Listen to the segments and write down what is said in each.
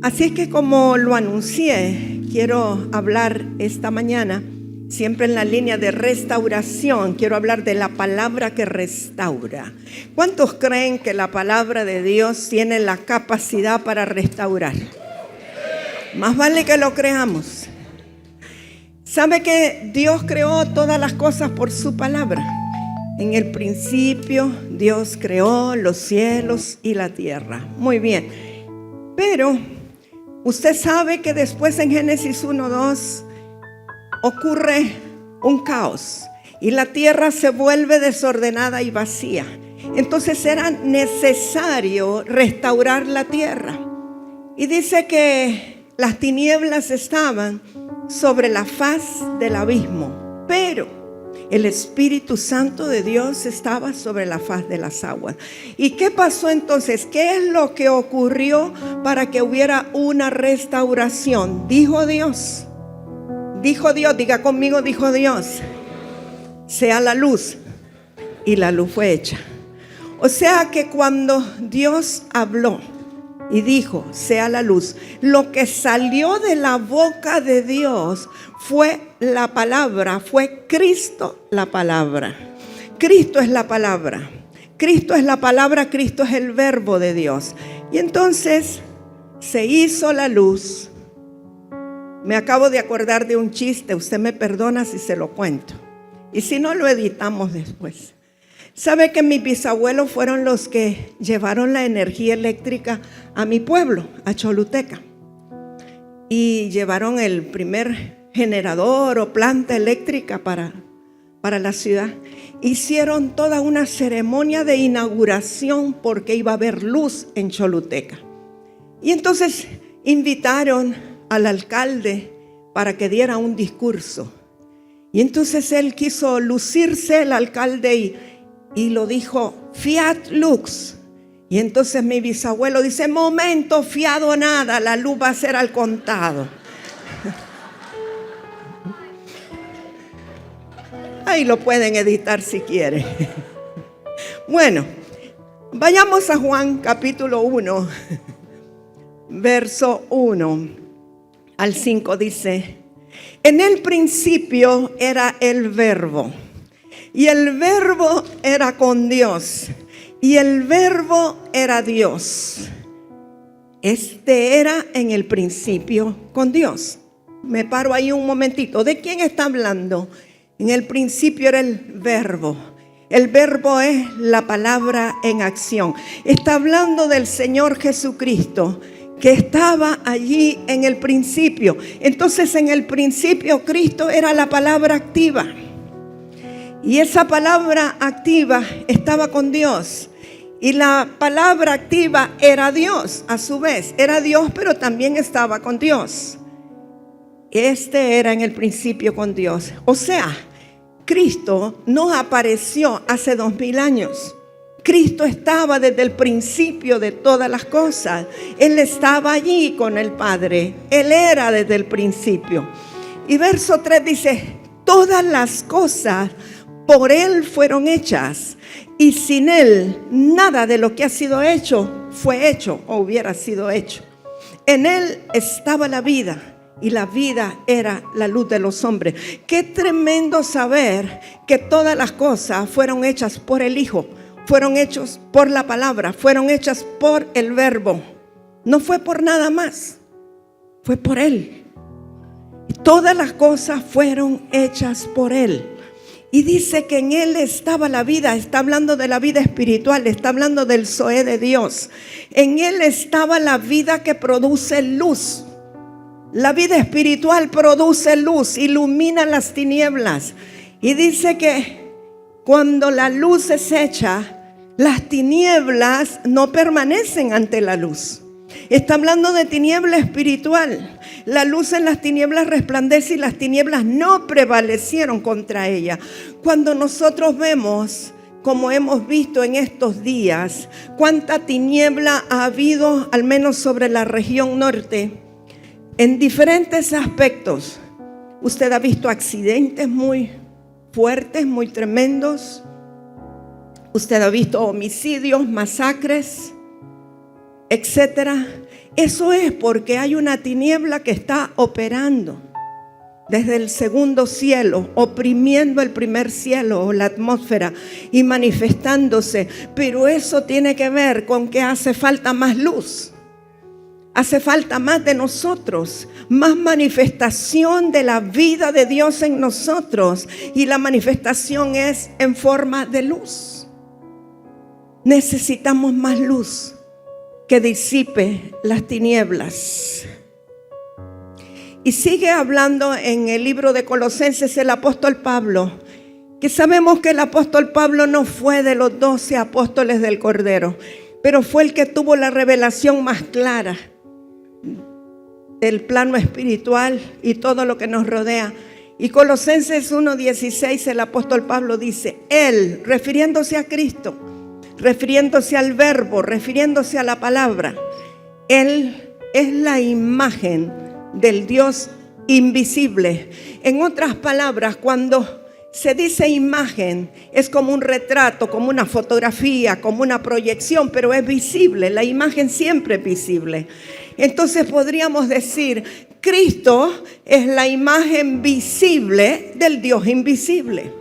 Así es que, como lo anuncié, quiero hablar esta mañana, siempre en la línea de restauración. Quiero hablar de la palabra que restaura. ¿Cuántos creen que la palabra de Dios tiene la capacidad para restaurar? Más vale que lo creamos. ¿Sabe que Dios creó todas las cosas por su palabra? En el principio Dios creó los cielos y la tierra. Muy bien. Pero usted sabe que después en Génesis 1:2 ocurre un caos y la tierra se vuelve desordenada y vacía. Entonces era necesario restaurar la tierra. Y dice que las tinieblas estaban sobre la faz del abismo, pero el Espíritu Santo de Dios estaba sobre la faz de las aguas. ¿Y qué pasó entonces? ¿Qué es lo que ocurrió para que hubiera una restauración? Dijo Dios, diga conmigo, dijo Dios, sea la luz, y la luz fue hecha. O sea que cuando Dios habló y dijo, sea la luz, lo que salió de la boca de Dios fue la palabra, fue Cristo la palabra. Cristo es la palabra. Cristo es la palabra, Cristo es el verbo de Dios. Y entonces se hizo la luz. Me acabo de acordar de un chiste, usted me perdona si se lo cuento. Y si no, lo editamos después. ¿Sabe que mis bisabuelos fueron los que llevaron la energía eléctrica a mi pueblo, a Choluteca? Y llevaron el primer generador o planta eléctrica para la ciudad. Hicieron toda una ceremonia de inauguración porque iba a haber luz en Choluteca. Y entonces invitaron al alcalde para que diera un discurso. Y entonces él quiso lucirse, el alcalde, y lo dijo, Fiat Lux. Y entonces mi bisabuelo dice, momento, fiado nada, la luz va a ser al contado. Ahí lo pueden editar si quieren. Bueno, vayamos a Juan capítulo 1, verso 1 al 5 dice, en el principio era el verbo, y el verbo era con Dios, y el verbo era Dios. Este era en el principio con Dios. Me paro ahí un momentito. ¿De quién está hablando? En el principio era el verbo. El verbo es la palabra en acción. Está hablando del Señor Jesucristo, que estaba allí en el principio. Entonces en el principio Cristo era la palabra activa. Y esa palabra activa estaba con Dios. Y la palabra activa era Dios, a su vez. Era Dios, pero también estaba con Dios. Este era en el principio con Dios. O sea, Cristo no apareció hace 2000 años. Cristo estaba desde el principio de todas las cosas. Él estaba allí con el Padre. Él era desde el principio. Y verso 3 dice, todas las cosas por Él fueron hechas, y sin Él nada de lo que ha sido hecho fue hecho o hubiera sido hecho. En Él estaba la vida, y la vida era la luz de los hombres. Qué tremendo saber que todas las cosas fueron hechas por el Hijo, fueron hechas por la palabra, fueron hechas por el verbo. No fue por nada más, fue por Él. Todas las cosas fueron hechas por Él. Y dice que en Él estaba la vida. Está hablando de la vida espiritual, está hablando del Zoé de Dios. En Él estaba la vida que produce luz. La vida espiritual produce luz, ilumina las tinieblas. Y dice que cuando la luz es hecha, las tinieblas no permanecen ante la luz. Está hablando de tiniebla espiritual. La luz en las tinieblas resplandece y las tinieblas no prevalecieron contra ella. Cuando nosotros vemos, como hemos visto en estos días, cuánta tiniebla ha habido, al menos sobre la región norte, en diferentes aspectos. Usted ha visto accidentes muy fuertes, muy tremendos. Usted ha visto homicidios, masacres, etcétera. Eso es porque hay una tiniebla que está operando desde el segundo cielo, oprimiendo el primer cielo o la atmósfera y manifestándose. Pero eso tiene que ver con que hace falta más luz. Hace falta más de nosotros, más manifestación de la vida de Dios en nosotros. Y la manifestación es en forma de luz. Necesitamos más luz que disipe las tinieblas. Y sigue hablando en el libro de Colosenses el apóstol Pablo, que sabemos que el apóstol Pablo no fue de los 12 apóstoles del Cordero, pero fue el que tuvo la revelación más clara del plano espiritual y todo lo que nos rodea. Y Colosenses 1:16 el apóstol Pablo dice, Él, refiriéndose a Cristo, refiriéndose al verbo, refiriéndose a la palabra, Él es la imagen del Dios invisible. En otras palabras, cuando se dice imagen, es como un retrato, como una fotografía, como una proyección, pero es visible. La imagen siempre es visible. Entonces podríamos decir, Cristo es la imagen visible del Dios invisible.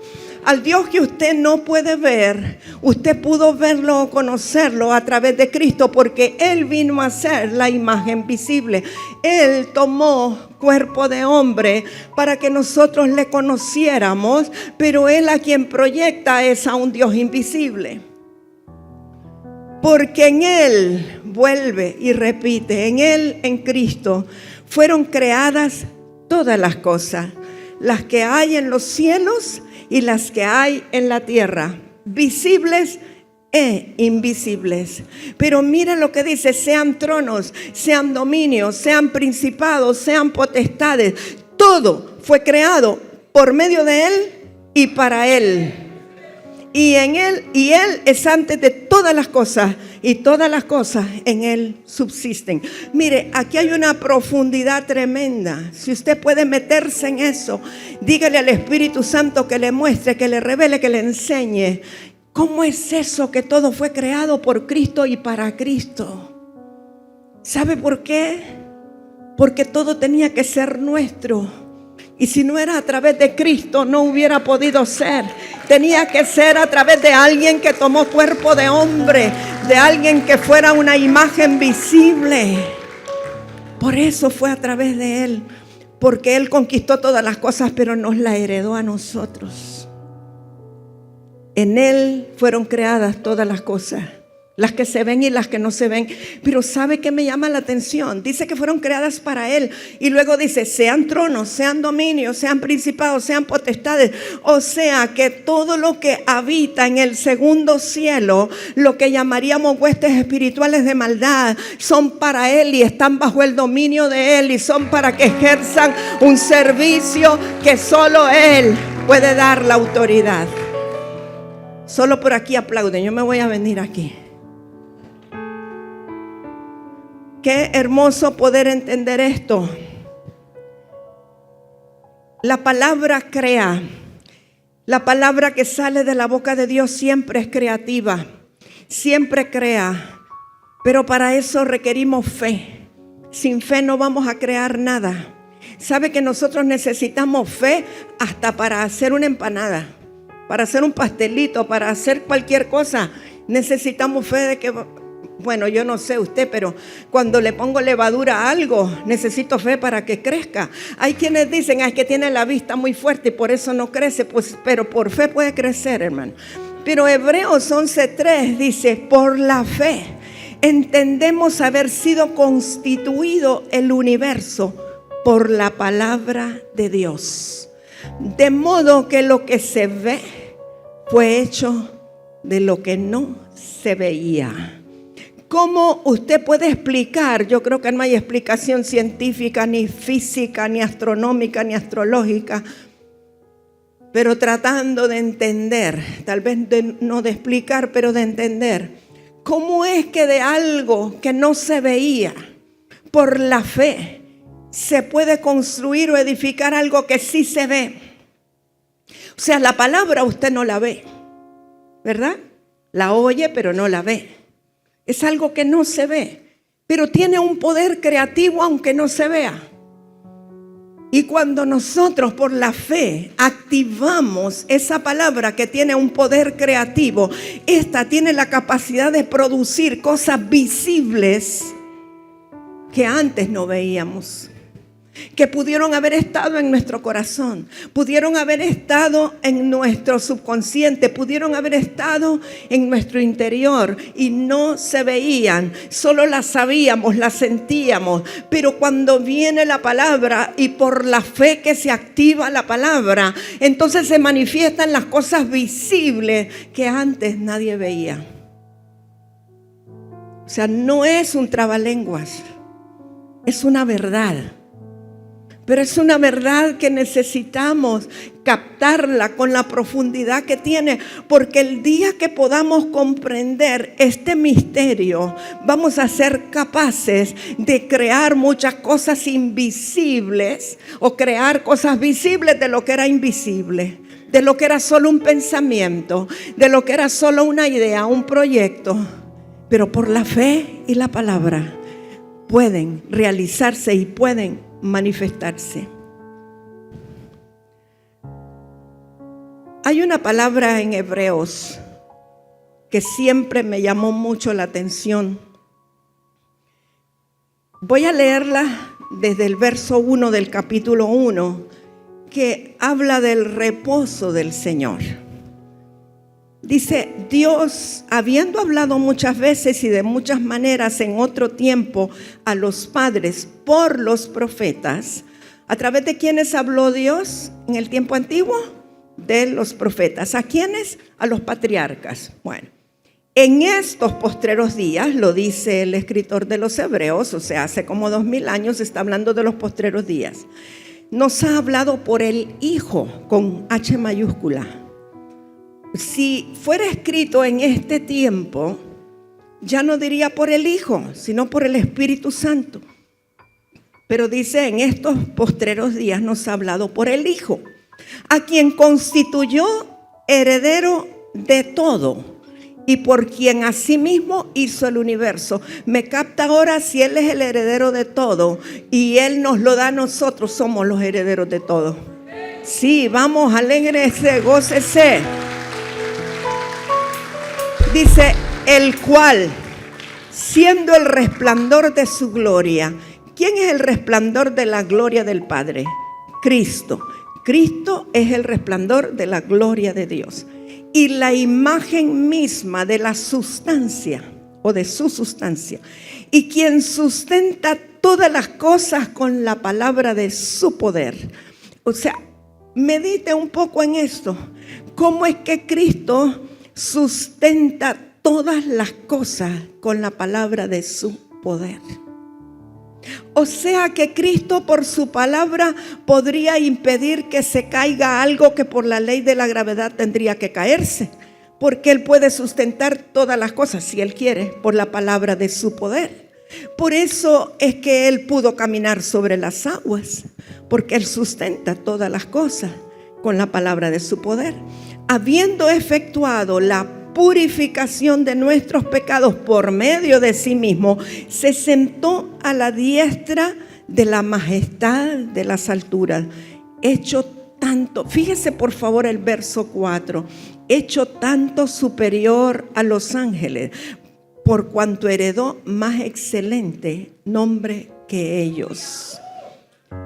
Al Dios que usted no puede ver, usted pudo verlo o conocerlo a través de Cristo, porque Él vino a ser la imagen visible. Él tomó cuerpo de hombre para que nosotros le conociéramos, pero Él a quien proyecta es a un Dios invisible. Porque en Él, vuelve y repite, en Él, en Cristo, fueron creadas todas las cosas, las que hay en los cielos y las que hay en la tierra, visibles e invisibles. Pero miren lo que dice, sean tronos, sean dominios, sean principados, sean potestades, todo fue creado por medio de Él y para Él. Y en Él, y Él es antes de todas las cosas, y todas las cosas en Él subsisten. Mire, aquí hay una profundidad tremenda. Si usted puede meterse en eso, dígale al Espíritu Santo que le muestre, que le revele, que le enseñe. ¿Cómo es eso que todo fue creado por Cristo y para Cristo? ¿Sabe por qué? Porque todo tenía que ser nuestro. Y si no era a través de Cristo, no hubiera podido ser. Tenía que ser a través de alguien que tomó cuerpo de hombre, de alguien que fuera una imagen visible. Por eso fue a través de Él, porque Él conquistó todas las cosas, pero nos la heredó a nosotros. En Él fueron creadas todas las cosas, las que se ven y las que no se ven. Pero ¿sabe qué me llama la atención? Dice que fueron creadas para Él. Y luego dice, sean tronos, sean dominios, sean principados, sean potestades. O sea que todo lo que habita en el segundo cielo, lo que llamaríamos huestes espirituales de maldad, son para Él y están bajo el dominio de Él. Y son para que ejerzan un servicio que solo Él puede dar la autoridad. Solo por aquí aplauden, yo me voy a venir aquí. Qué hermoso poder entender esto. La palabra crea. La palabra que sale de la boca de Dios siempre es creativa. Siempre crea. Pero para eso requerimos fe. Sin fe no vamos a crear nada. ¿Sabe que nosotros necesitamos fe hasta para hacer una empanada? Para hacer un pastelito, para hacer cualquier cosa. Necesitamos fe de que... Bueno, yo no sé usted, pero cuando le pongo levadura a algo, necesito fe para que crezca. Hay quienes dicen, es que tiene la vista muy fuerte y por eso no crece, pues, pero por fe puede crecer, hermano. Pero Hebreos 11:3 dice, por la fe entendemos haber sido constituido el universo por la palabra de Dios. De modo que lo que se ve fue hecho de lo que no se veía. ¿Cómo usted puede explicar? Yo creo que no hay explicación científica, ni física, ni astronómica, ni astrológica, pero tratando de entender, tal vez no de explicar, pero de entender, ¿cómo es que de algo que no se veía, por la fe, se puede construir o edificar algo que sí se ve? O sea, la palabra usted no la ve, ¿verdad? La oye, pero no la ve. Es algo que no se ve. pero tiene un poder creativo aunque no se vea. Y cuando nosotros por la fe activamos esa palabra que tiene un poder creativo, esta tiene la capacidad de producir cosas visibles que antes no veíamos, que pudieron haber estado en nuestro corazón, pudieron haber estado en nuestro subconsciente, pudieron haber estado en nuestro interior y no se veían, solo las sabíamos, las sentíamos. Pero cuando viene la palabra y por la fe que se activa la palabra, entonces se manifiestan las cosas visibles que antes nadie veía. O sea, no es un trabalenguas, es una verdad. Pero es una verdad que necesitamos captarla con la profundidad que tiene, porque el día que podamos comprender este misterio, vamos a ser capaces de crear muchas cosas invisibles o crear cosas visibles de lo que era invisible, de lo que era solo un pensamiento, de lo que era solo una idea, un proyecto. Pero por la fe y la palabra pueden realizarse y pueden manifestarse. Hay una palabra en Hebreos que siempre me llamó mucho la atención. Voy a leerla desde el verso 1 del capítulo 1, que habla del reposo del Señor. Dice: Dios, habiendo hablado muchas veces y de muchas maneras en otro tiempo a los padres por los profetas. ¿A través de quiénes habló Dios en el tiempo antiguo? De los profetas. ¿A quiénes? A los patriarcas. Bueno, en estos postreros días, lo dice el escritor de los Hebreos, o sea, hace como 2000 años está hablando de los postreros días. Nos ha hablado por el Hijo, con H mayúscula. Si fuera escrito en este tiempo, ya no diría por el Hijo, sino por el Espíritu Santo. Pero dice: en estos postreros días nos ha hablado por el Hijo, a quien constituyó heredero de todo y por quien asimismo hizo el universo. Me capta ahora, si Él es el heredero de todo y Él nos lo da a nosotros, somos los herederos de todo. Sí, vamos, alégrese, gócese. Dice: el cual, siendo el resplandor de su gloria. ¿Quién es el resplandor de la gloria del Padre? Cristo. Cristo es el resplandor de la gloria de Dios. Y la imagen misma de la sustancia, o de su sustancia. Y quien sustenta todas las cosas con la palabra de su poder. O sea, medite un poco en esto. ¿Cómo es que Cristo sustenta todas las cosas con la palabra de su poder? O sea que Cristo por su palabra podría impedir que se caiga algo que por la ley de la gravedad tendría que caerse, porque Él puede sustentar todas las cosas, si Él quiere, por la palabra de su poder. Por eso es que Él pudo caminar sobre las aguas, porque Él sustenta todas las cosas con la palabra de su poder. Habiendo efectuado la purificación de nuestros pecados por medio de sí mismo, se sentó a la diestra de la majestad de las alturas, hecho tanto, fíjese por favor el verso 4, hecho tanto superior a los ángeles, por cuanto heredó más excelente nombre que ellos.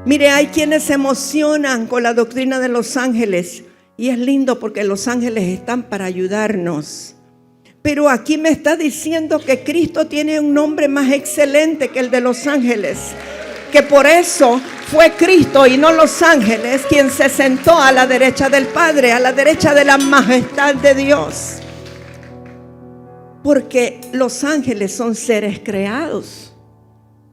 Mire, hay quienes se emocionan con la doctrina de los ángeles. Y es lindo porque los ángeles están para ayudarnos. Pero aquí me está diciendo que Cristo tiene un nombre más excelente que el de los ángeles. Que por eso fue Cristo y no los ángeles quien se sentó a la derecha del Padre, a la derecha de la majestad de Dios. Porque los ángeles son seres creados.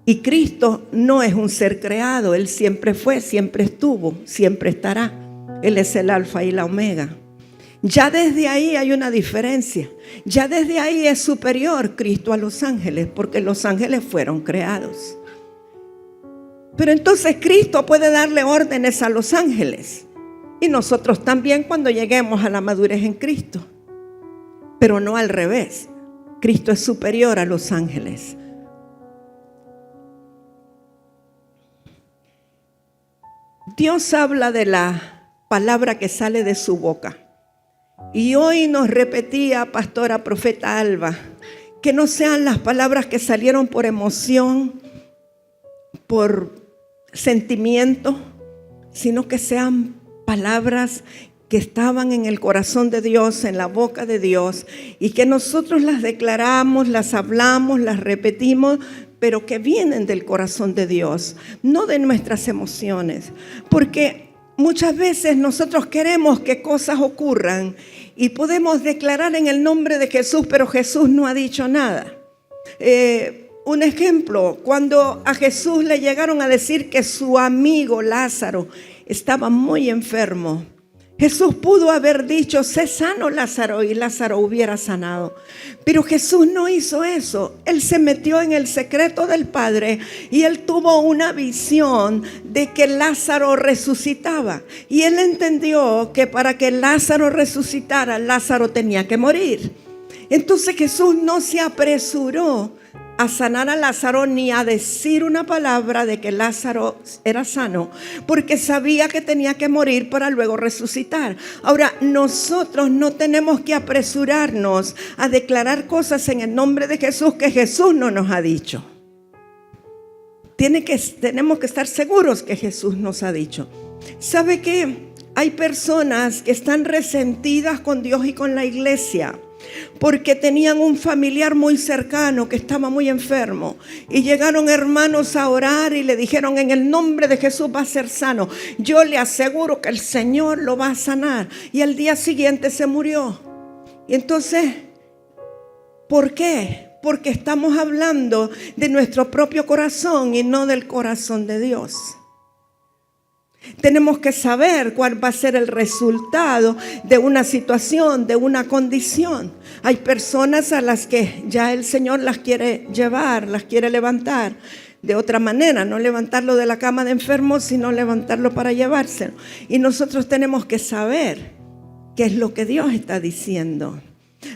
Y Cristo no es un ser creado. Él siempre fue, siempre estuvo, siempre estará. Él es el alfa y la omega. Ya desde ahí hay una diferencia. Ya desde ahí es superior Cristo a los ángeles, porque los ángeles fueron creados. Pero entonces Cristo puede darle órdenes a los ángeles. Y nosotros también cuando lleguemos a la madurez en Cristo. Pero no al revés. Cristo es superior a los ángeles. Dios habla de la palabra que sale de su boca. Y hoy nos repetía, pastora, profeta Alba, que no sean las palabras que salieron por emoción, por sentimiento, sino que sean palabras que estaban en el corazón de Dios, en la boca de Dios, y que nosotros las declaramos, las hablamos, las repetimos, pero que vienen del corazón de Dios, no de nuestras emociones. Porque muchas veces nosotros queremos que cosas ocurran y podemos declarar en el nombre de Jesús, pero Jesús no ha dicho nada. Un ejemplo, cuando a Jesús le llegaron a decir que su amigo Lázaro estaba muy enfermo, Jesús pudo haber dicho: sé sano, Lázaro, y Lázaro hubiera sanado. Pero Jesús no hizo eso. Él se metió en el secreto del Padre y él tuvo una visión de que Lázaro resucitaba. Y él entendió que para que Lázaro resucitara, Lázaro tenía que morir. Entonces Jesús no se apresuró a sanar a Lázaro ni a decir una palabra de que Lázaro era sano, porque sabía que tenía que morir para luego resucitar. Ahora, nosotros no tenemos que apresurarnos a declarar cosas en el nombre de Jesús que Jesús no nos ha dicho. Tenemos que estar seguros que Jesús nos ha dicho. ¿Sabe qué? Hay personas que están resentidas con Dios y con la iglesia porque tenían un familiar muy cercano que estaba muy enfermo y llegaron hermanos a orar y le dijeron: en el nombre de Jesús va a ser sano. Yo le aseguro que el Señor lo va a sanar. Y al día siguiente se murió. Y entonces, ¿por qué? Porque estamos hablando de nuestro propio corazón y no del corazón de Dios. Tenemos que saber cuál va a ser el resultado de una situación, de una condición. Hay personas a las que ya el Señor las quiere llevar, las quiere levantar de otra manera, no levantarlo de la cama de enfermo, sino levantarlo para llevárselo. Y nosotros tenemos que saber qué es lo que Dios está diciendo.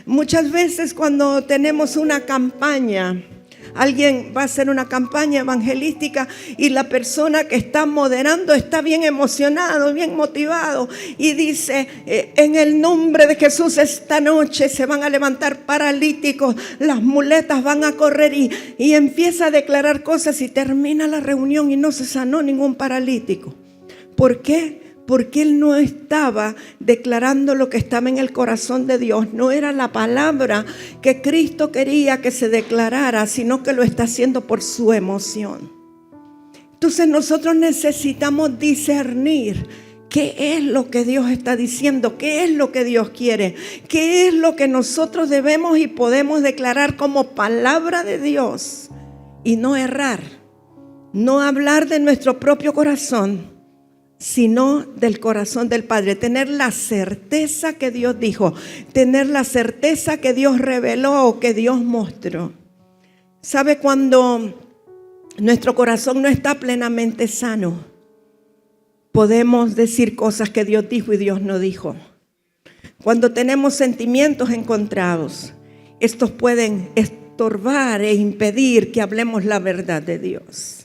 Muchas veces cuando tenemos una campaña, alguien va a hacer una campaña evangelística y la persona que está moderando está bien emocionado, bien motivado y dice: en el nombre de Jesús esta noche se van a levantar paralíticos, las muletas van a correr, y empieza a declarar cosas y termina la reunión y no se sanó ningún paralítico. ¿Por qué? Porque él no estaba declarando lo que estaba en el corazón de Dios. No era la palabra que Cristo quería que se declarara, sino que lo está haciendo por su emoción. Entonces nosotros necesitamos discernir qué es lo que Dios está diciendo, qué es lo que Dios quiere, qué es lo que nosotros debemos y podemos declarar como palabra de Dios y no errar, no hablar de nuestro propio corazón, sino del corazón del Padre. Tener la certeza que Dios dijo, tener la certeza que Dios reveló o que Dios mostró. ¿Sabe? Cuando nuestro corazón no está plenamente sano, podemos decir cosas que Dios dijo y Dios no dijo. Cuando tenemos sentimientos encontrados, estos pueden estorbar e impedir que hablemos la verdad de Dios.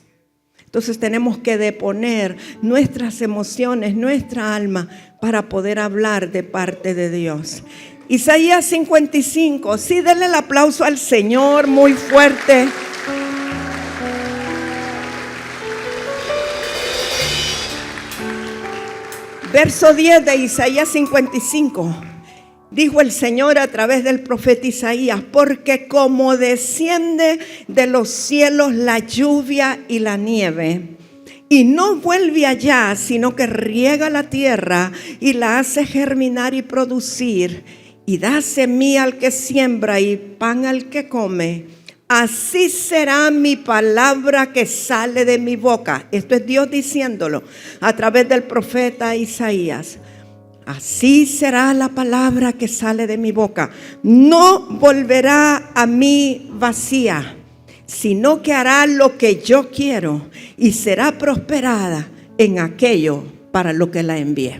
Entonces tenemos que deponer nuestras emociones, nuestra alma, para poder hablar de parte de Dios. Isaías 55, sí, denle el aplauso al Señor muy fuerte. Verso 10 de Isaías 55. Dijo el Señor a través del profeta Isaías: porque como desciende de los cielos la lluvia y la nieve, y no vuelve allá, sino que riega la tierra y la hace germinar y producir, y da semilla al que siembra y pan al que come, así será mi palabra que sale de mi boca. Esto es Dios diciéndolo a través del profeta Isaías. Así será la palabra que sale de mi boca. No volverá a mí vacía, sino que hará lo que yo quiero y será prosperada en aquello para lo que la envié.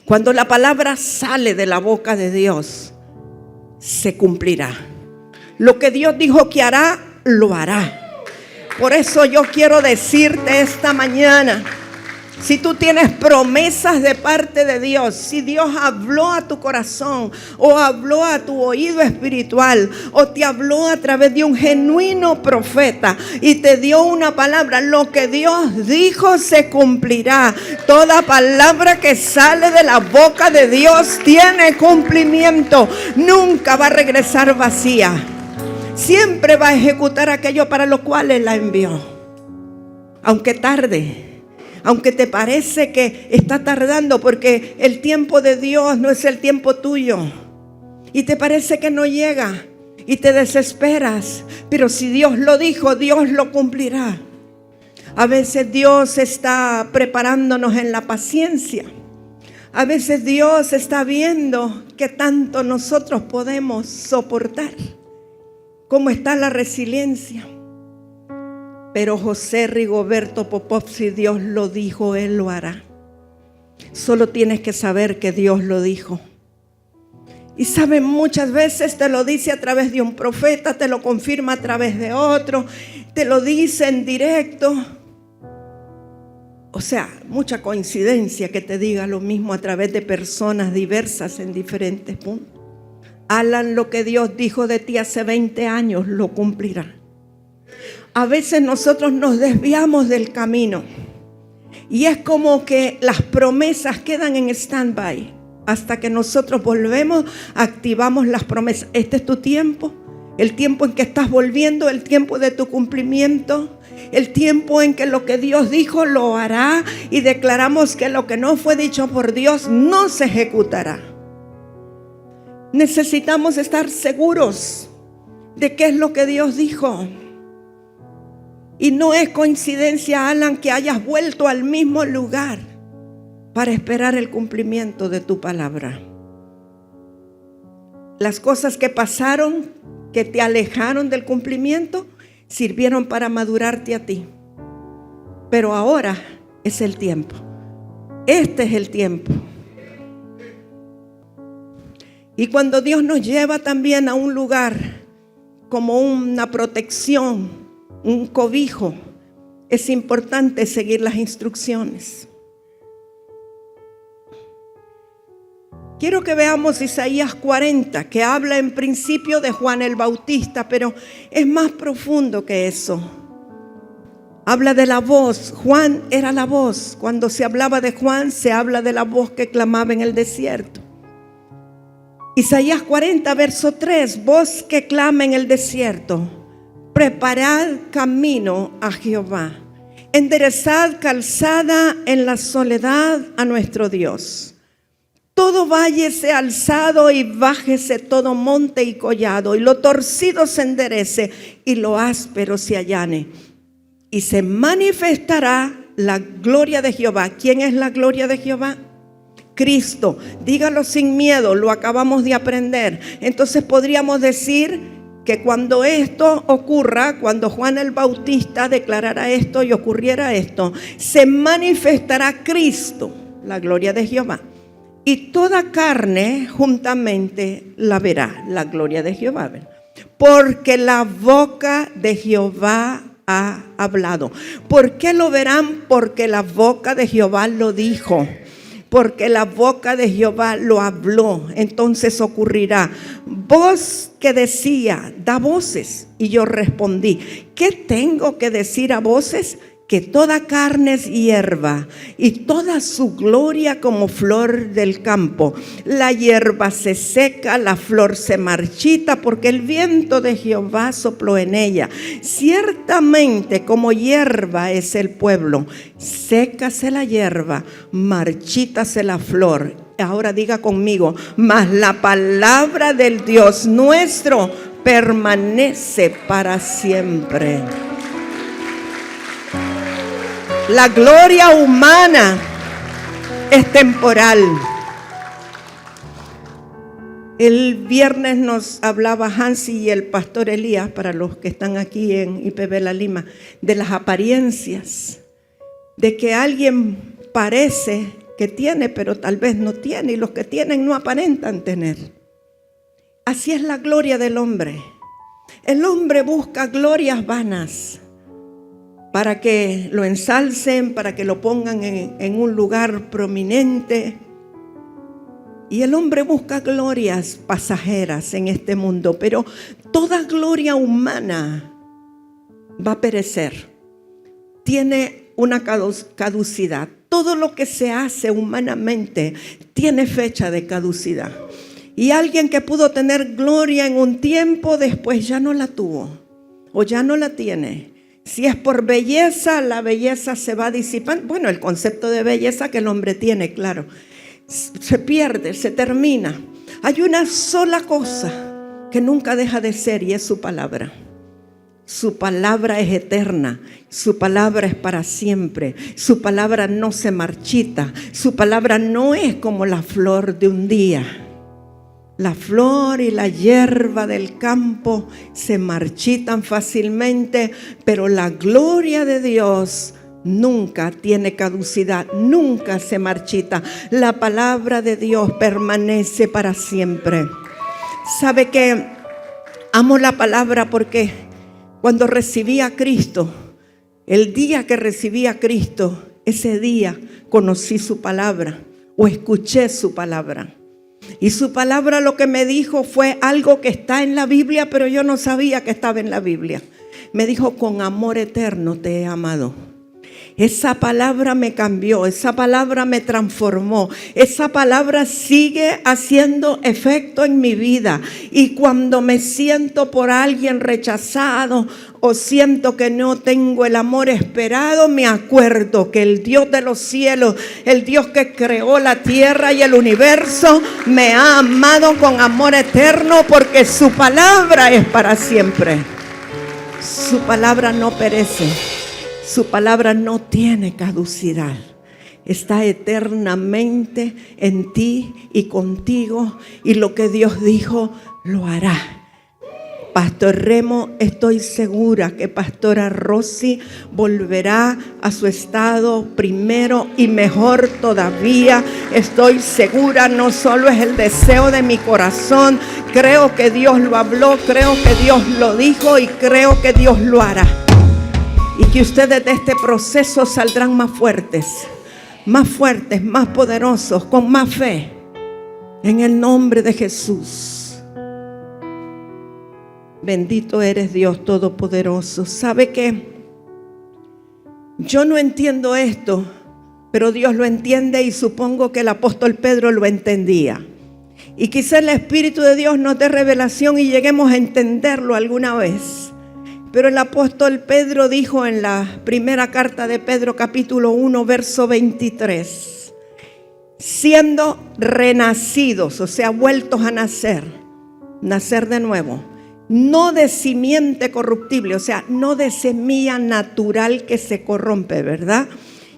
Cuando la palabra sale de la boca de Dios, se cumplirá. Lo que Dios dijo que hará, lo hará. Por eso yo quiero decirte esta mañana Si tú tienes promesas de parte de Dios, si Dios habló a tu corazón o habló a tu oído espiritual o te habló a través de un genuino profeta y te dio una palabra, lo que Dios dijo se cumplirá. Toda palabra que sale de la boca de Dios tiene cumplimiento. Nunca va a regresar vacía. Siempre va a ejecutar aquello para lo cual Él la envió. Aunque tarde. Aunque te parece que está tardando, porque el tiempo de Dios no es el tiempo tuyo. Y te parece que no llega y te desesperas. Pero si Dios lo dijo, Dios lo cumplirá. A veces Dios está preparándonos en la paciencia. A veces Dios está viendo qué tanto nosotros podemos soportar. Cómo está la resiliencia. Pero José Rigoberto Popov, si Dios lo dijo, Él lo hará. Solo tienes que saber que Dios lo dijo. Y saben, muchas veces te lo dice a través de un profeta, te lo confirma a través de otro, te lo dice en directo. O sea, mucha coincidencia que te diga lo mismo a través de personas diversas en diferentes puntos. Alan, lo que Dios dijo de ti hace 20 años, lo cumplirá. A veces nosotros nos desviamos del camino y es como que las promesas quedan en stand-by hasta que nosotros volvemos, activamos las promesas. Este es tu tiempo, el tiempo en que estás volviendo, el tiempo de tu cumplimiento, el tiempo en que lo que Dios dijo lo hará y declaramos que lo que no fue dicho por Dios no se ejecutará. Necesitamos estar seguros de qué es lo que Dios dijo. Y no es coincidencia, Alan, que hayas vuelto al mismo lugar para esperar el cumplimiento de tu palabra. Las cosas que pasaron, que te alejaron del cumplimiento, sirvieron para madurarte a ti. Pero ahora es el tiempo. Este es el tiempo. Y cuando Dios nos lleva también a un lugar como una protección, un cobijo, es importante seguir las instrucciones. Quiero que veamos Isaías 40, que habla en principio de Juan el Bautista, pero es más profundo que eso. Habla de la voz. Juan era la voz. Cuando se hablaba de Juan, se habla de la voz que clamaba en el desierto. Isaías 40, verso 3, voz que clama en el desierto. Preparad camino a Jehová, enderezad calzada en la soledad a nuestro Dios. Todo valle sea alzado y bájese todo monte y collado, y lo torcido se enderece y lo áspero se allane. Y se manifestará la gloria de Jehová. ¿Quién es la gloria de Jehová? Cristo. Dígalo sin miedo, lo acabamos de aprender. Entonces podríamos decir que cuando esto ocurra, cuando Juan el Bautista declarara esto y ocurriera esto, se manifestará Cristo, la gloria de Jehová, y toda carne juntamente la verá, la gloria de Jehová. Porque la boca de Jehová ha hablado. ¿Por qué lo verán? Porque la boca de Jehová lo dijo. Porque la boca de Jehová lo habló, entonces ocurrirá. Voz que decía, da voces. Y yo respondí, ¿qué tengo que decir a voces? Que toda carne es hierba y toda su gloria como flor del campo. La hierba se seca, la flor se marchita, porque el viento de Jehová sopló en ella. Ciertamente como hierba es el pueblo, sécase la hierba, marchítase la flor. Ahora diga conmigo, mas la palabra del Dios nuestro permanece para siempre. La gloria humana es temporal. El viernes nos hablaba Hansi y el pastor Elías, para los que están aquí en IPB La Lima, de las apariencias, de que alguien parece que tiene, pero tal vez no tiene, y los que tienen no aparentan tener. Así es la gloria del hombre. El hombre busca glorias vanas. para que lo ensalcen, para que lo pongan en un lugar prominente. Y el hombre busca glorias pasajeras en este mundo, pero toda gloria humana va a perecer. Tiene una caducidad. Todo lo que se hace humanamente tiene fecha de caducidad. Y alguien que pudo tener gloria en un tiempo, después ya no la tuvo o ya no la tiene. Si es por belleza, la belleza se va disipando. Bueno, el concepto de belleza que el hombre tiene, claro, se pierde, se termina. Hay una sola cosa que nunca deja de ser y es su palabra. Su palabra es eterna, su palabra es para siempre, su palabra no se marchita, su palabra no es como la flor de un día. La flor y la hierba del campo se marchitan fácilmente, pero la gloria de Dios nunca tiene caducidad, nunca se marchita. La palabra de Dios permanece para siempre. ¿Sabe qué? Amo la palabra porque cuando recibí a Cristo, el día que recibí a Cristo, ese día conocí su palabra o escuché su palabra. Y su palabra lo que me dijo fue algo que está en la Biblia, pero yo no sabía que estaba en la Biblia. Me dijo: con amor eterno te he amado. Esa palabra me cambió, esa palabra me transformó, esa palabra sigue haciendo efecto en mi vida. Y cuando me siento por alguien rechazado o siento que no tengo el amor esperado, me acuerdo que el Dios de los cielos, el Dios que creó la tierra y el universo, me ha amado con amor eterno, porque su palabra es para siempre. Su palabra no perece. Su palabra no tiene caducidad. Está eternamente en ti y contigo. Y lo que Dios dijo, lo hará. Pastor Remo, estoy segura que Pastora Rosy volverá a su estado primero y mejor todavía. Estoy segura, no solo es el deseo de mi corazón. Creo que Dios lo habló, creo que Dios lo dijo y creo que Dios lo hará. Y que ustedes de este proceso saldrán más fuertes, más poderosos, con más fe. En el nombre de Jesús. Bendito eres, Dios Todopoderoso. ¿Sabe qué? Yo no entiendo esto, pero Dios lo entiende y supongo que el apóstol Pedro lo entendía. Y quizá el Espíritu de Dios nos dé revelación y lleguemos a entenderlo alguna vez. Pero el apóstol Pedro dijo en la primera carta de Pedro, capítulo 1, verso 23, siendo renacidos, o sea, vueltos a nacer de nuevo, no de simiente corruptible, o sea, no de semilla natural que se corrompe, ¿verdad?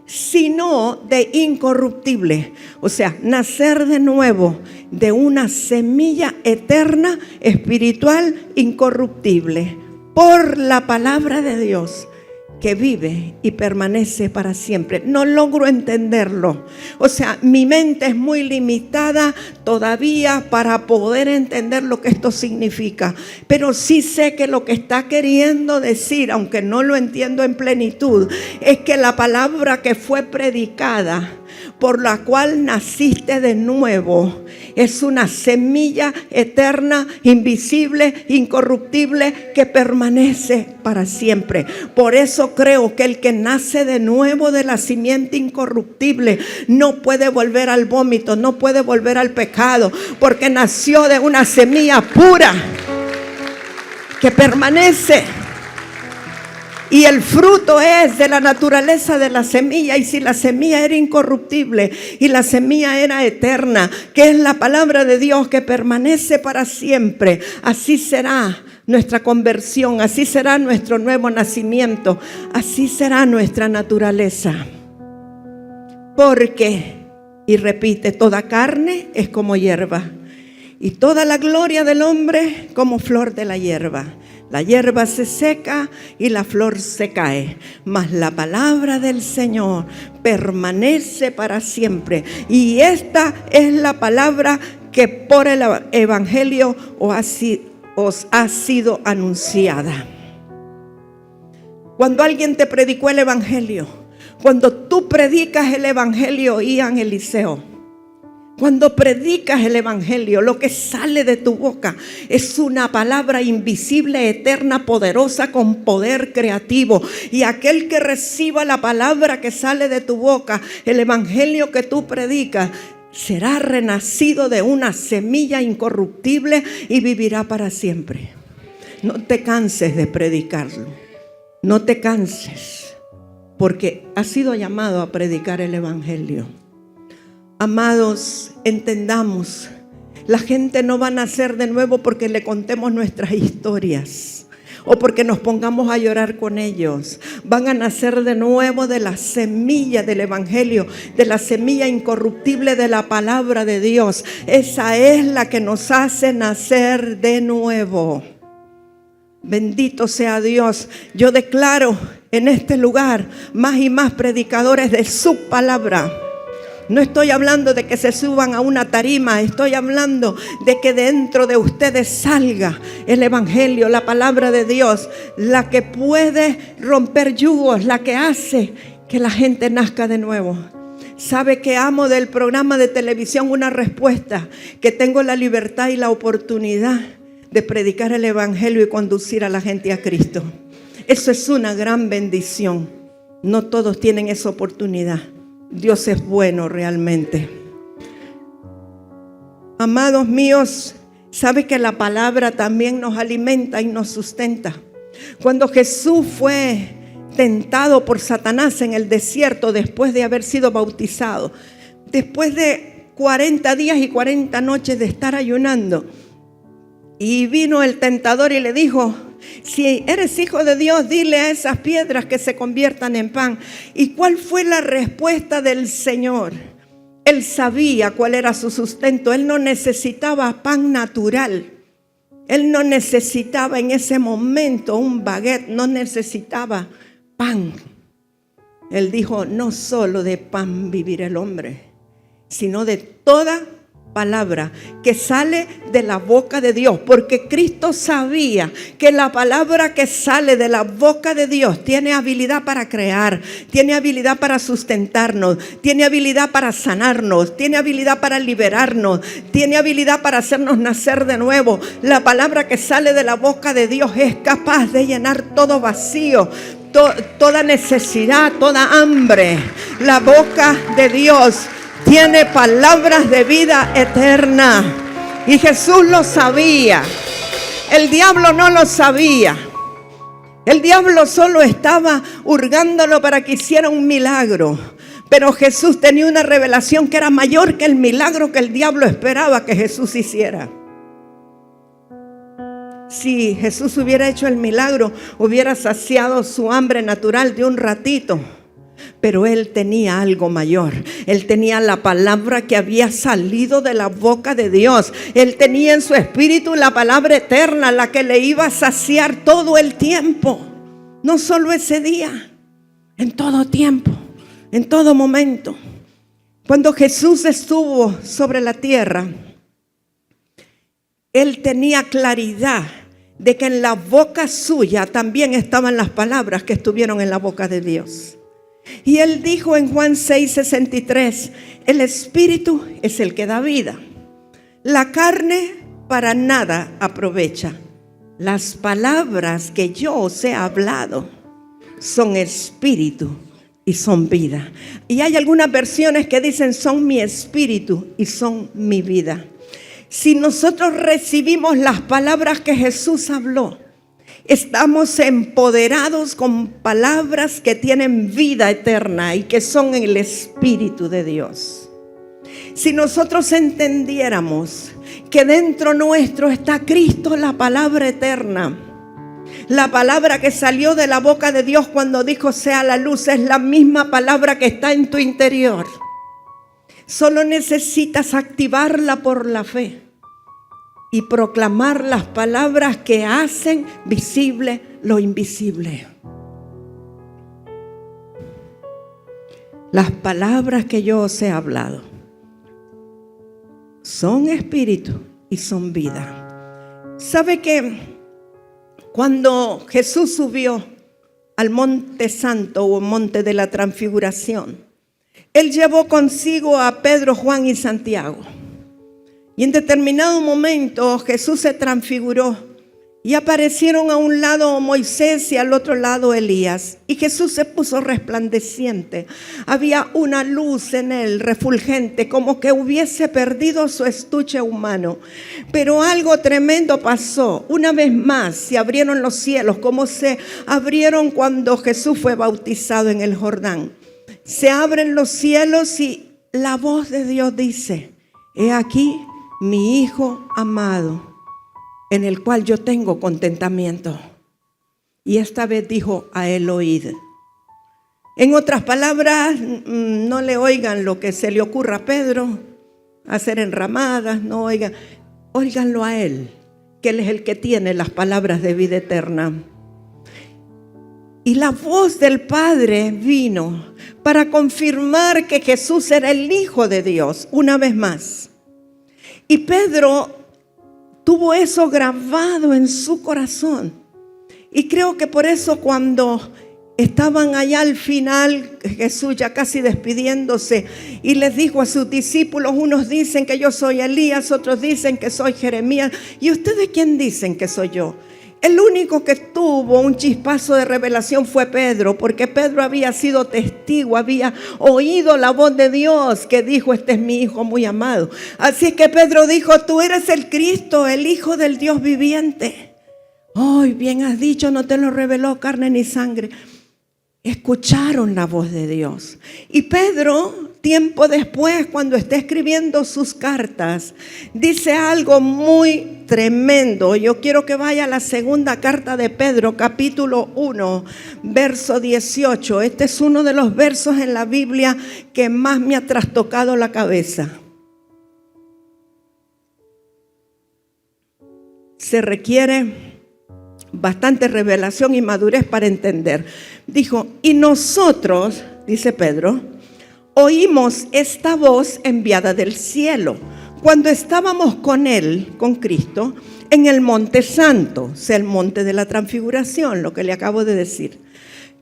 Sino de incorruptible, o sea, nacer de nuevo de una semilla eterna, espiritual, incorruptible, por la palabra de Dios que vive y permanece para siempre. No logro entenderlo. O sea, mi mente es muy limitada todavía para poder entender lo que esto significa. Pero sí sé que lo que está queriendo decir, aunque no lo entiendo en plenitud, es que la palabra que fue predicada, por la cual naciste de nuevo, es una semilla eterna, invisible, incorruptible, que permanece para siempre. Por eso creo que el que nace de nuevo de la simiente incorruptible no puede volver al vómito, no puede volver al pecado, porque nació de una semilla pura que permanece. Y el fruto es de la naturaleza de la semilla. Y si la semilla era incorruptible y la semilla era eterna, que es la palabra de Dios que permanece para siempre, así será nuestra conversión, así será nuestro nuevo nacimiento, así será nuestra naturaleza. Porque, y repite, toda carne es como hierba, y toda la gloria del hombre como flor de la hierba. La hierba se seca y la flor se cae, mas la palabra del Señor permanece para siempre. Y esta es la palabra que por el Evangelio os ha sido anunciada. Cuando alguien te predicó el evangelio, cuando tú predicas el evangelio, Ian Eliseo, cuando predicas el evangelio, lo que sale de tu boca es una palabra invisible, eterna, poderosa, con poder creativo. Y aquel que reciba la palabra que sale de tu boca, el evangelio que tú predicas, será renacido de una semilla incorruptible y vivirá para siempre. No te canses de predicarlo. No te canses, porque has sido llamado a predicar el evangelio. Amados, entendamos, la gente no va a nacer de nuevo porque le contemos nuestras historias o porque nos pongamos a llorar con ellos. Van a nacer de nuevo de la semilla del evangelio, de la semilla incorruptible de la palabra de Dios. Esa es la que nos hace nacer de nuevo. Bendito sea Dios. Yo declaro en este lugar más y más predicadores de su palabra. No estoy hablando de que se suban a una tarima, estoy hablando de que dentro de ustedes salga el evangelio, la palabra de Dios, la que puede romper yugos, la que hace que la gente nazca de nuevo. ¿Sabe que amo del programa de televisión Una Respuesta? Que tengo la libertad y la oportunidad de predicar el evangelio y conducir a la gente a Cristo. Eso es una gran bendición. No todos tienen esa oportunidad. Dios es bueno realmente. Amados míos, ¿sabe que la palabra también nos alimenta y nos sustenta? Cuando Jesús fue tentado por Satanás en el desierto después de haber sido bautizado, después de 40 días y 40 noches de estar ayunando, y vino el tentador y le dijo: si eres hijo de Dios, dile a esas piedras que se conviertan en pan. ¿Y cuál fue la respuesta del Señor? Él sabía cuál era su sustento. Él no necesitaba pan natural. Él no necesitaba en ese momento un baguette, no necesitaba pan. Él dijo: no solo de pan vivirá el hombre, sino de toda palabra que sale de la boca de Dios, porque Cristo sabía que la palabra que sale de la boca de Dios tiene habilidad para crear, tiene habilidad para sustentarnos, tiene habilidad para sanarnos, tiene habilidad para liberarnos, tiene habilidad para hacernos nacer de nuevo. La palabra que sale de la boca de Dios es capaz de llenar todo vacío, toda necesidad, toda hambre. La boca de Dios tiene palabras de vida eterna. Y Jesús lo sabía. El diablo no lo sabía. El diablo solo estaba hurgándolo para que hiciera un milagro. Pero Jesús tenía una revelación que era mayor que el milagro que el diablo esperaba que Jesús hiciera. Si Jesús hubiera hecho el milagro, hubiera saciado su hambre natural de un ratito. Pero él tenía algo mayor. Él tenía la palabra que había salido de la boca de Dios. Él tenía en su espíritu la palabra eterna, la que le iba a saciar todo el tiempo. No solo ese día, en todo tiempo, en todo momento. Cuando Jesús estuvo sobre la tierra, él tenía claridad de que en la boca suya también estaban las palabras que estuvieron en la boca de Dios. Y él dijo en Juan 6:63, el espíritu es el que da vida. La carne para nada aprovecha. Las palabras que yo os he hablado son espíritu y son vida. Y hay algunas versiones que dicen son mi espíritu y son mi vida. Si nosotros recibimos las palabras que Jesús habló, estamos empoderados con palabras que tienen vida eterna y que son el Espíritu de Dios. Si nosotros entendiéramos que dentro nuestro está Cristo, la palabra eterna, la palabra que salió de la boca de Dios cuando dijo sea la luz, es la misma palabra que está en tu interior. Solo necesitas activarla por la fe y proclamar las palabras que hacen visible lo invisible. Las palabras que yo os he hablado son espíritu y son vida. ¿Sabe que cuando Jesús subió al monte santo o monte de la transfiguración, Él llevó consigo a Pedro, Juan y Santiago. Y en determinado momento Jesús se transfiguró y aparecieron a un lado Moisés y al otro lado Elías. Y Jesús se puso resplandeciente. Había una luz en él refulgente, como que hubiese perdido su estuche humano. Pero algo tremendo pasó. Una vez más se abrieron los cielos, como se abrieron cuando Jesús fue bautizado en el Jordán. Se abren los cielos y la voz de Dios dice: he aquí mi Hijo amado, en el cual yo tengo contentamiento. Y esta vez dijo: a él oíd. En otras palabras, no le oigan lo que se le ocurra a Pedro, hacer enramadas, no oigan, óiganlo a él, que él es el que tiene las palabras de vida eterna. Y la voz del Padre vino para confirmar que Jesús era el Hijo de Dios, una vez más. Y Pedro tuvo eso grabado en su corazón. Y creo que por eso cuando estaban allá al final, Jesús ya casi despidiéndose, y les dijo a sus discípulos: unos dicen que yo soy Elías, otros dicen que soy Jeremías. ¿Y ustedes quién dicen que soy yo? El único que tuvo un chispazo de revelación fue Pedro, porque Pedro había sido testigo, había oído la voz de Dios que dijo: este es mi Hijo muy amado. Así que Pedro dijo: tú eres el Cristo, el Hijo del Dios viviente. Hoy bien has dicho, no te lo reveló carne ni sangre. Escucharon la voz de Dios. Y Pedro, tiempo después, cuando está escribiendo sus cartas, dice algo muy tremendo. Yo quiero que vaya a la segunda carta de Pedro, capítulo 1, verso 18. Este es uno de los versos en la Biblia que más me ha trastocado la cabeza. Se requiere bastante revelación y madurez para entender. Dijo: y nosotros, dice Pedro, oímos esta voz enviada del cielo cuando estábamos con Él, con Cristo, en el monte santo, o sea, el monte de la transfiguración, lo que le acabo de decir.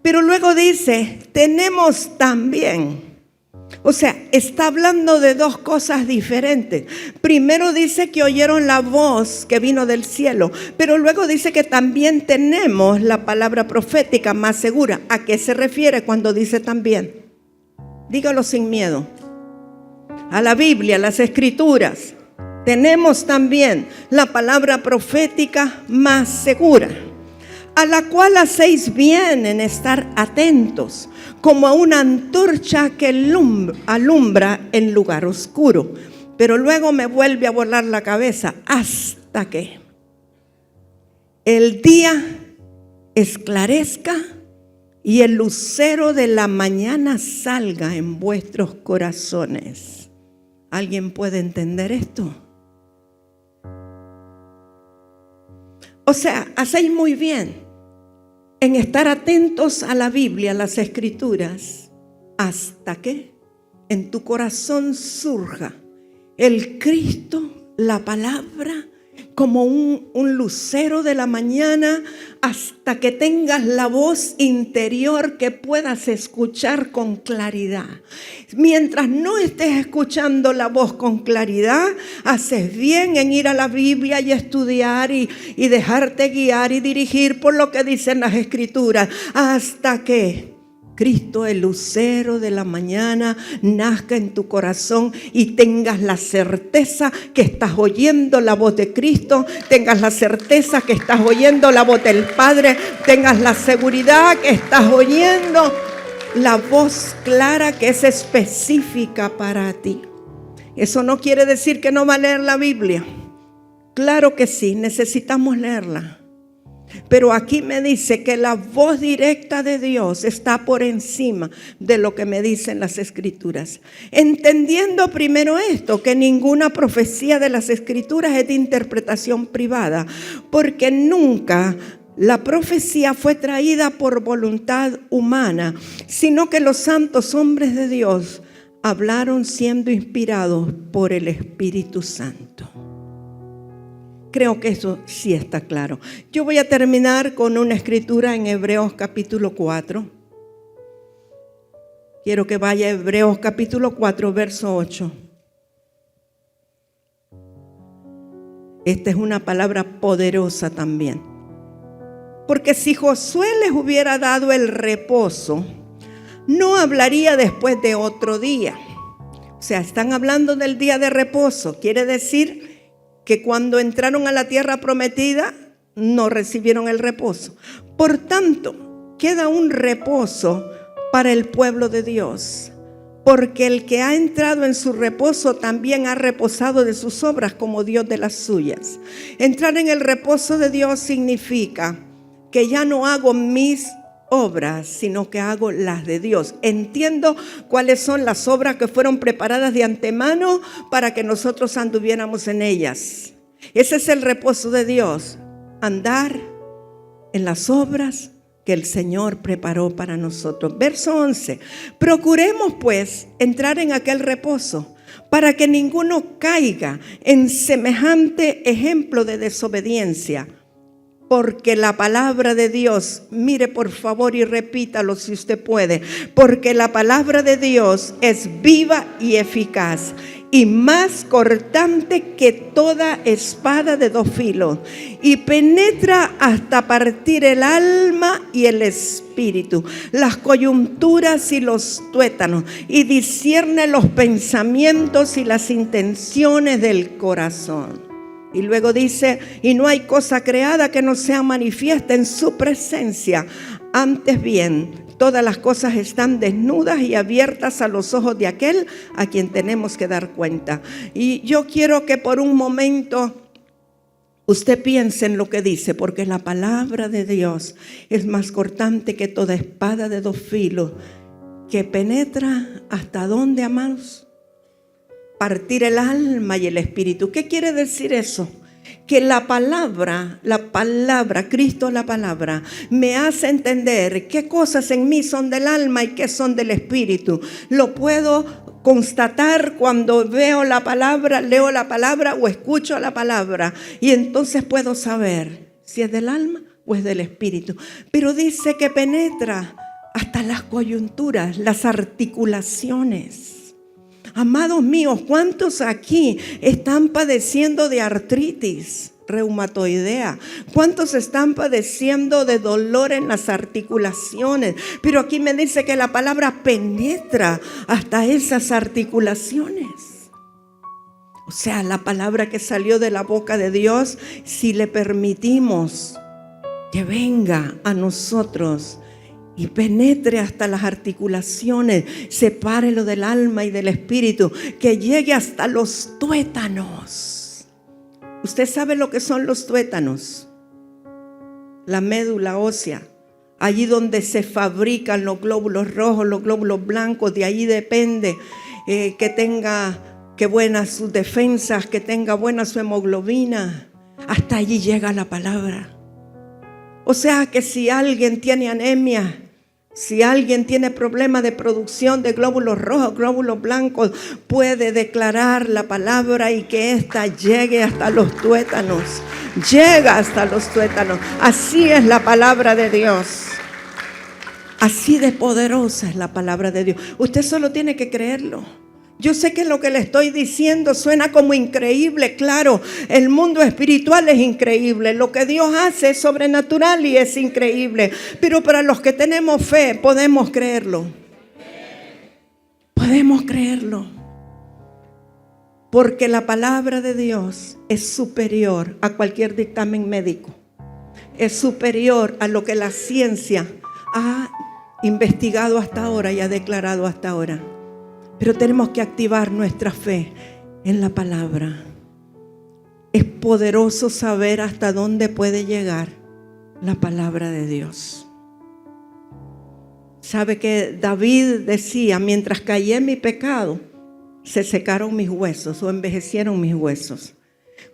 Pero luego dice: tenemos también. O sea, está hablando de dos cosas diferentes. Primero dice que oyeron la voz que vino del cielo, pero luego dice que también tenemos la palabra profética más segura. ¿A qué se refiere cuando dice también? Dígalo sin miedo. A la Biblia, a las Escrituras. Tenemos también la palabra profética más segura, a la cual hacéis bien en estar atentos, como a una antorcha que alumbra en lugar oscuro. Pero luego me vuelve a volar la cabeza: hasta que el día esclarezca y el lucero de la mañana salga en vuestros corazones. ¿Alguien puede entender esto? O sea, hacéis muy bien en estar atentos a la Biblia, a las Escrituras, hasta que en tu corazón surja el Cristo, la palabra, como un lucero de la mañana, hasta que tengas la voz interior que puedas escuchar con claridad. Mientras no estés escuchando la voz con claridad, haces bien en ir a la Biblia y estudiar y dejarte guiar y dirigir por lo que dicen las Escrituras, hasta que Cristo, el lucero de la mañana, nazca en tu corazón y tengas la certeza que estás oyendo la voz de Cristo, tengas la certeza que estás oyendo la voz del Padre, tengas la seguridad que estás oyendo la voz clara que es específica para ti. Eso no quiere decir que no va a leer la Biblia. Claro que sí, necesitamos leerla. Pero aquí me dice que la voz directa de Dios está por encima de lo que me dicen las Escrituras. Entendiendo primero esto, que ninguna profecía de las Escrituras es de interpretación privada, porque nunca la profecía fue traída por voluntad humana, sino que los santos hombres de Dios hablaron siendo inspirados por el Espíritu Santo. Creo que eso sí está claro. Yo voy a terminar con una escritura en Hebreos capítulo 4. Quiero que vaya a Hebreos capítulo 4, verso 8. Esta es una palabra poderosa también. Porque si Josué les hubiera dado el reposo, no hablaría después de otro día. O sea, están hablando del día de reposo. Quiere decir que cuando entraron a la tierra prometida, no recibieron el reposo. Por tanto, queda un reposo para el pueblo de Dios. Porque el que ha entrado en su reposo también ha reposado de sus obras como Dios de las suyas. Entrar en el reposo de Dios significa que ya no hago mis obras, sino que hago las de Dios. Entiendo cuáles son las obras que fueron preparadas de antemano para que nosotros anduviéramos en ellas. Ese es el reposo de Dios, andar en las obras que el Señor preparó para nosotros. Verso 11. Procuremos pues entrar en aquel reposo, para que ninguno caiga en semejante ejemplo de desobediencia. Porque la palabra de Dios, mire por favor y repítalo si usted puede, porque la palabra de Dios es viva y eficaz y más cortante que toda espada de dos filos, y penetra hasta partir el alma y el espíritu, las coyunturas y los tuétanos, y discierne los pensamientos y las intenciones del corazón. Y luego dice, y no hay cosa creada que no sea manifiesta en su presencia. Antes bien, todas las cosas están desnudas y abiertas a los ojos de aquel a quien tenemos que dar cuenta. Y yo quiero que por un momento usted piense en lo que dice, porque la palabra de Dios es más cortante que toda espada de dos filos, que penetra hasta dónde, amados, partir el alma y el espíritu. ¿Qué quiere decir eso? Que la palabra, Cristo la palabra, me hace entender qué cosas en mí son del alma y qué son del espíritu. Lo puedo constatar cuando veo la palabra, leo la palabra o escucho la palabra. Y entonces puedo saber si es del alma o es del espíritu. Pero dice que penetra hasta las coyunturas, las articulaciones. Amados míos, ¿cuántos aquí están padeciendo de artritis reumatoidea? ¿Cuántos están padeciendo de dolor en las articulaciones? Pero aquí me dice que la palabra penetra hasta esas articulaciones. O sea, la palabra que salió de la boca de Dios, si le permitimos que venga a nosotros y penetre hasta las articulaciones, sepárelo del alma y del espíritu, que llegue hasta los tuétanos. ¿Usted sabe lo que son los tuétanos? La médula ósea, allí donde se fabrican los glóbulos rojos, los glóbulos blancos. De allí depende que tenga buenas sus defensas, que tenga buena su hemoglobina. Hasta allí llega la palabra. O sea que si alguien tiene anemia, si alguien tiene problemas de producción de glóbulos rojos, glóbulos blancos, puede declarar la palabra y que ésta llegue hasta los tuétanos. Llega hasta los tuétanos. Así es la palabra de Dios. Así de poderosa es la palabra de Dios. Usted solo tiene que creerlo. Yo sé que lo que le estoy diciendo suena como increíble. Claro, el mundo espiritual es increíble. Lo que Dios hace es sobrenatural y es increíble. Pero para los que tenemos fe, podemos creerlo. Podemos creerlo. Porque la palabra de Dios es superior a cualquier dictamen médico. Es superior a lo que la ciencia ha investigado hasta ahora y ha declarado hasta ahora. Pero tenemos que activar nuestra fe en la palabra. Es poderoso saber hasta dónde puede llegar la palabra de Dios. Sabe que David decía, mientras callé en mi pecado, se secaron mis huesos o envejecieron mis huesos.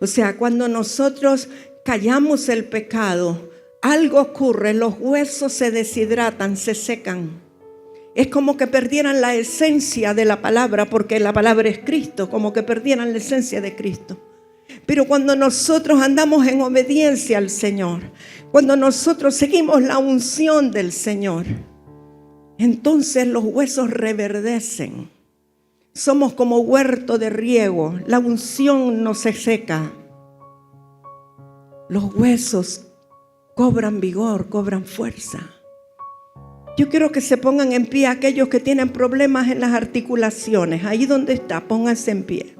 O sea, cuando nosotros callamos el pecado, algo ocurre, los huesos se deshidratan, se secan. Es como que perdieran la esencia de la palabra, porque la palabra es Cristo, como que perdieran la esencia de Cristo. Pero cuando nosotros andamos en obediencia al Señor, cuando nosotros seguimos la unción del Señor, entonces los huesos reverdecen. Somos como huerto de riego. La unción no se seca. Los huesos cobran vigor, cobran fuerza. Yo quiero que se pongan en pie aquellos que tienen problemas en las articulaciones. Ahí donde está, pónganse en pie.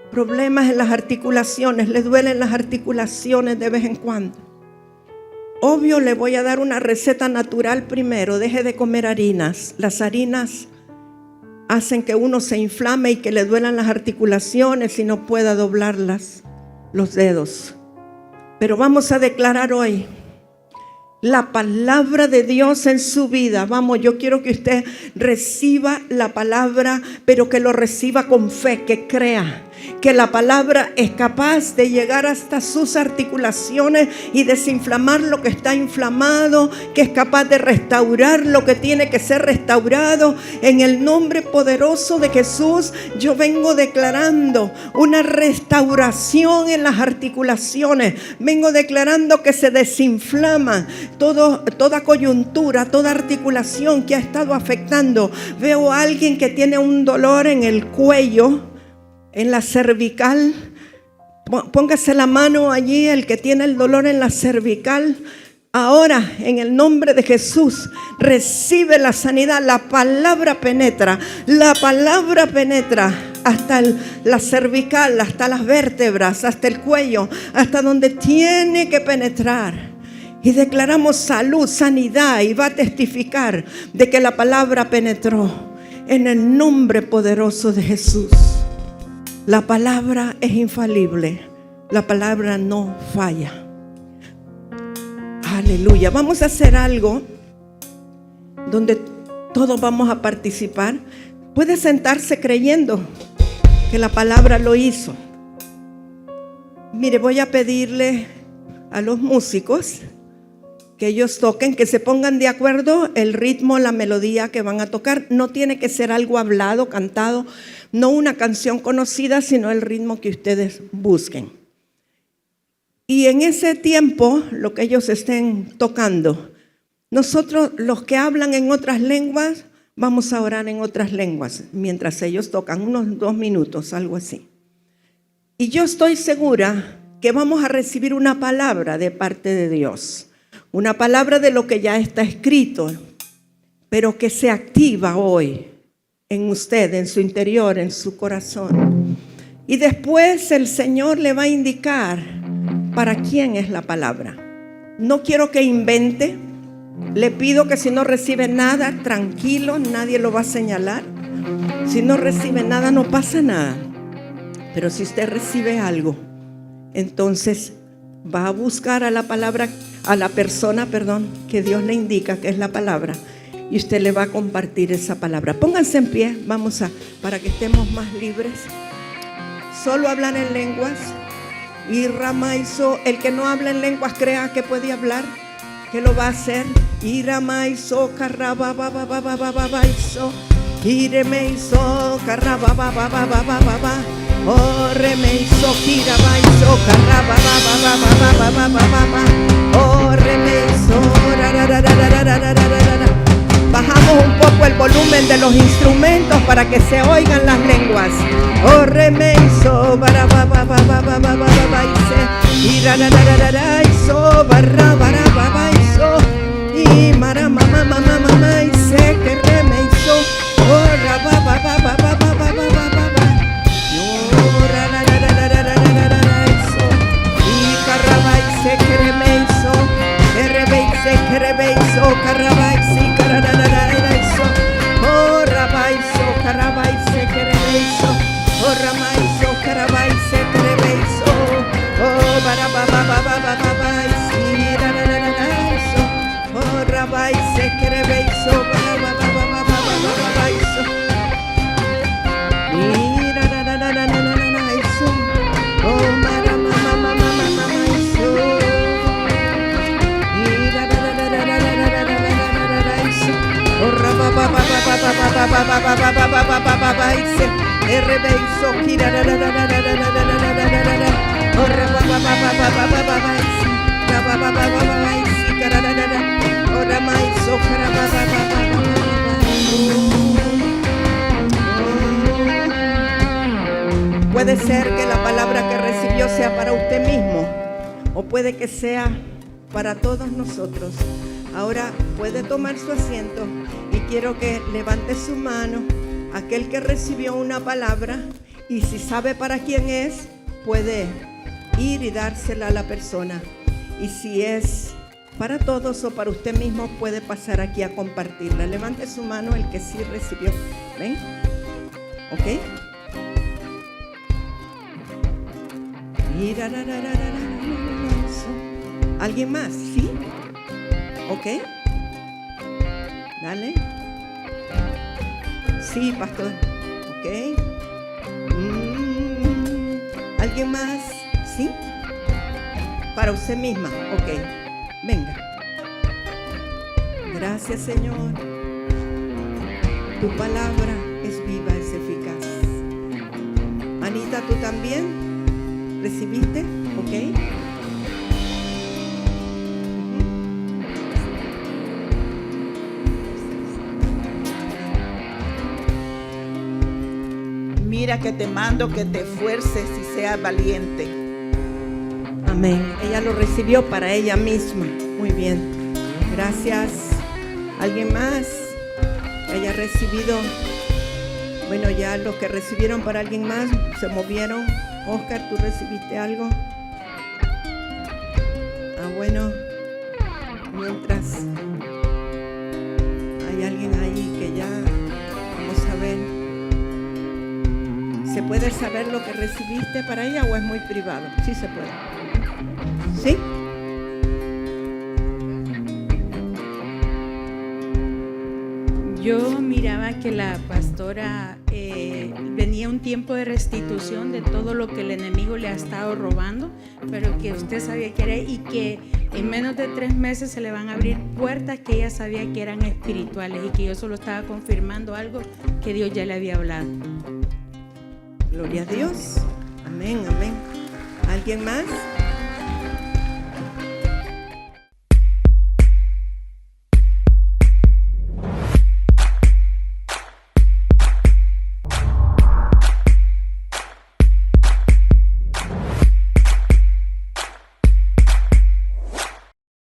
Problemas en las articulaciones, les duelen las articulaciones de vez en cuando. Obvio, le voy a dar una receta natural primero. Deje de comer harinas. Las harinas hacen que uno se inflame y que le duelan las articulaciones y no pueda doblar los dedos. Pero vamos a declarar hoy la palabra de Dios en su vida. Vamos, yo quiero que usted reciba la palabra, pero que lo reciba con fe, que crea que la palabra es capaz de llegar hasta sus articulaciones y desinflamar lo que está inflamado, que es capaz de restaurar lo que tiene que ser restaurado. En el nombre poderoso de Jesús, yo vengo declarando una restauración en las articulaciones. Vengo declarando que se desinflama toda coyuntura, toda articulación que ha estado afectando. Veo a alguien que tiene un dolor en el cuello, en la cervical. Póngase la mano allí, el que tiene el dolor en la cervical. Ahora, en el nombre de Jesús, recibe la sanidad. La palabra penetra. La palabra penetra hasta la cervical, hasta las vértebras, hasta el cuello, hasta donde tiene que penetrar. Y declaramos salud, sanidad, y va a testificar de que la palabra penetró en el nombre poderoso de Jesús. La palabra es infalible. La palabra no falla. Aleluya. Vamos a hacer algo donde todos vamos a participar. Puede sentarse creyendo que la palabra lo hizo. Mire, voy a pedirle a los músicos que ellos toquen, que se pongan de acuerdo el ritmo, la melodía que van a tocar. No tiene que ser algo hablado, cantado, no una canción conocida, sino el ritmo que ustedes busquen. Y en ese tiempo, lo que ellos estén tocando, nosotros los que hablan en otras lenguas, vamos a orar en otras lenguas, mientras ellos tocan, unos 2 minutos, algo así. Y yo estoy segura que vamos a recibir una palabra de parte de Dios. Una palabra de lo que ya está escrito, pero que se activa hoy en usted, en su interior, en su corazón. Y después el Señor le va a indicar para quién es la palabra. No quiero que invente. Le pido que si no recibe nada, tranquilo, nadie lo va a señalar. Si no recibe nada, no pasa nada. Pero si usted recibe algo, entonces va a buscar a la persona que Dios le indica que es la palabra, y usted le va a compartir esa palabra. Pónganse en pie, para que estemos más libres. Solo hablar en lenguas. Y Ramaizo, el que no habla en lenguas crea que puede hablar, que lo va a hacer. Y Ramaizo, carrababababababaizo, y Remeizo, carrabababababababa. Oh, remeizo, kirabaizo, carrababababababababa. Oh, remeizo, rararararararararara. Bajamos un poco el volumen de los instrumentos para que se oigan las lenguas. Oh, remeizo, barabababababababaice, y rarararararaizo, barababababaizo, y maramamamamamamaice, que remeizo, oh, rabababababababababa. Kerebeizo, carabaizi, cararararaizo, oh, rabaizo, carabaize, kerebeizo, oh, ramaizo, carabaize, kerebeizo, oh, barababababababaizi, Puede ser que la palabra que recibió sea para usted mismo, o puede que sea para todos nosotros. Ahora puede tomar su asiento y quiero que levante su mano aquel que recibió una palabra, y si sabe para quién es, puede ir y dársela a la persona. Y si es para todos o para usted mismo, puede pasar aquí a compartirla. Levante su mano el que sí recibió. ¿Ven? ¿Ok? ¿Alguien más? ¿Sí? ¿Ok? Dale. Sí, pastor. ¿Ok? ¿Alguien más? ¿Sí? Para usted misma. Ok. Venga. Gracias, Señor. Tu palabra es viva, es eficaz. Anita, ¿tú también recibiste? Ok. Mira que te mando que te esfuerces y seas valiente. Amén. Ella lo recibió para ella misma. Muy bien. Gracias. ¿Alguien más que haya recibido? Bueno, ya los que recibieron para alguien más se movieron. Oscar, ¿tú recibiste algo? Bueno. Mientras hay alguien ahí que ya vamos a ver. ¿Se puede saber lo que recibiste para ella o es muy privado? Sí se puede. ¿Sí? Yo miraba que la pastora venía un tiempo de restitución de todo lo que el enemigo le ha estado robando, pero que usted sabía que era, y que en menos de 3 meses se le van a abrir puertas que ella sabía que eran espirituales, y que yo solo estaba confirmando algo que Dios ya le había hablado. Gloria a Dios. Amén, amén. ¿Alguien más?